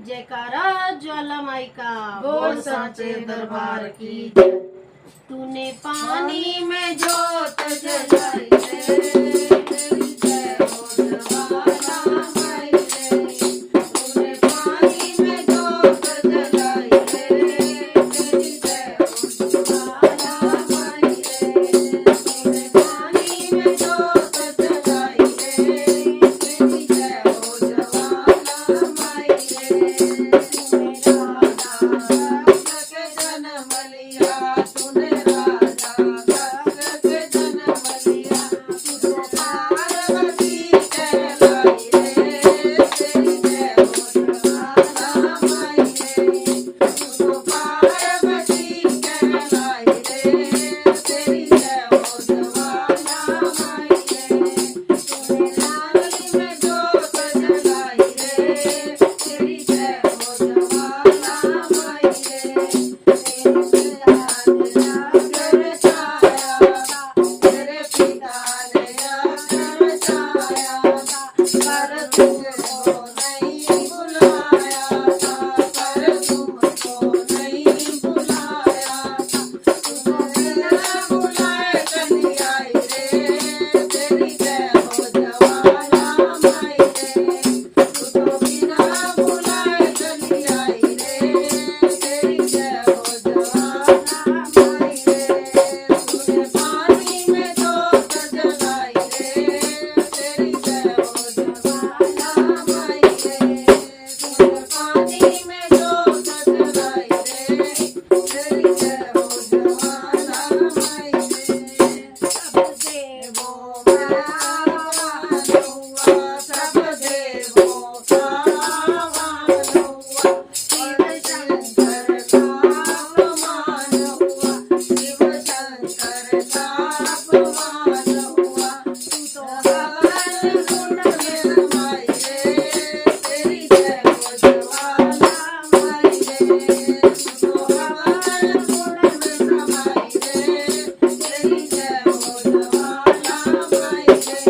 जयकारा ज्वाला माई का बोल साचे दरबार की जय। तूने पानी में जोत जलाई रे, तेरी जय हो ज्वाला माई रे। तूने पानी में जोत जलाई रे, तेरी जय हो ज्वाला माई रे। तूने पानी में जोत जलाई रे, तेरी जय हो ज्वाला माई रे। तूने राजा दशरथ के जन्म लिया, तूने पार्वती कहलाई रे, तेरी जय हो ज्वाला माई रे। तूने पार्वती कहलाई रे, तेरी जय हो ज्वाला माई रे। तूने लाली में जोत जलाई रे, तेरी जय हो ज्वाला माई रे। तेरे पिता ने आकर छाया था, पर तुमको नहीं बुलाया था, पर तुमको नहीं बुलाया था। तुमने ना बुलाए कहीं आई रे, तेरी जय हो ज्वाला माई रे। तू तो बिना बुलाए कहीं आई रे, तेरी जय हो ज्वाला माई रे। तूने पानी में जोत जलाई रे, तेरी जय हो ज्वाला माई रे। तूने पानी में जोत जलाई रे, तेरी जय हो ज्वाला माई रे। सब देवों में आवाज हुआ, सब देवों का आवाज हुआ। शिव शंकर का अपमान हुआ, शिव शंकर का अपमान हुआ। तू तो हवन कुंड में समाई रे, तेरी जय हो ज्वाला माई रे। तू तो हवन कुंड में समाई रे, तेरी जय हो ज्वाला माई रे।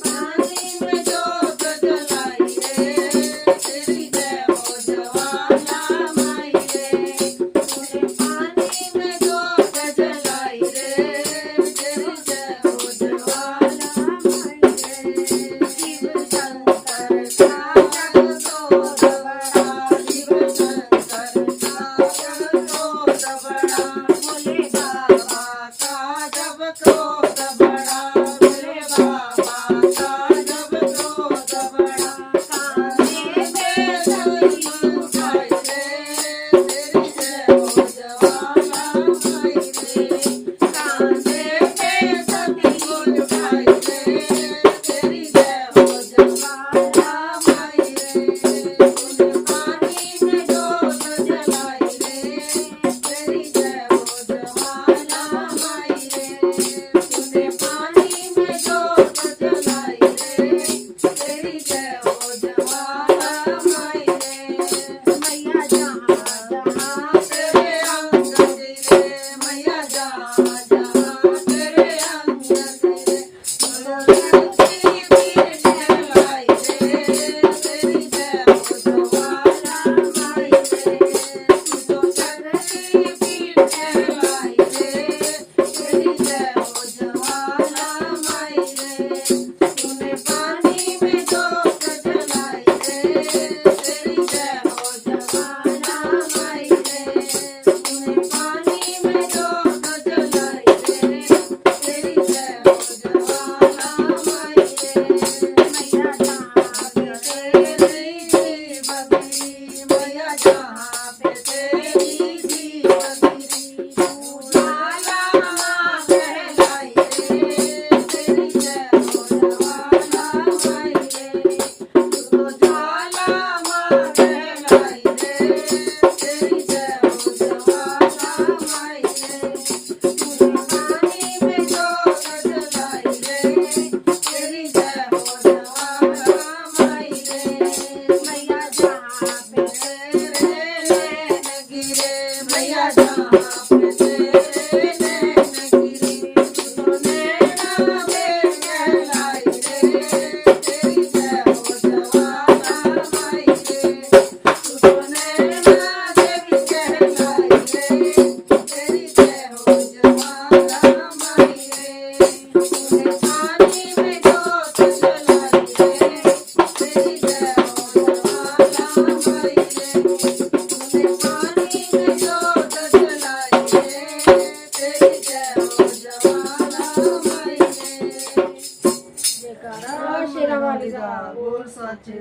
पानी में जोत जलाई रे, तेरी जय हो ज्वाला माई रे। तूने पानी में जोत जलाई रे, तेरी जय हो ज्वाला माई रे। शिव शंकर का जगतों बड़ा, शिव शंकर का जगतों बड़ा। भोले बाबा का जब क्रोध बड़ा, भोले बाबा का जब क्रोध बड़ा। कांधे पे धनुष उठाए रे, तेरी जय हो ज्वाला माई रे। कांधे पे धनुष उठाए रे, तेरी जय हो ज्वाला माई रे। तूने पानी में जोत जलाई रे, तेरी जय हो ज्वाला माई रे। तूने पानी में जोत जलाई रे, तेरी जय हो ज्वाला माई रे। मैया जहाँ जहाँ तेरे अंग गिरे, मैया जहाँ जहाँ तेरे अंग गिरे। लड़की पीर कहलाई रे, तेरी जय हो ज्वाला ज्वाला माई रे तूने पानी में जोत जलाई रे तेरी जय हो ज्वाला माई रे तूने पानी में जोत जलाई रे तेरी जय हो ज्वाला माई रे जयकारा शेरा वाली दा बोल सच्चे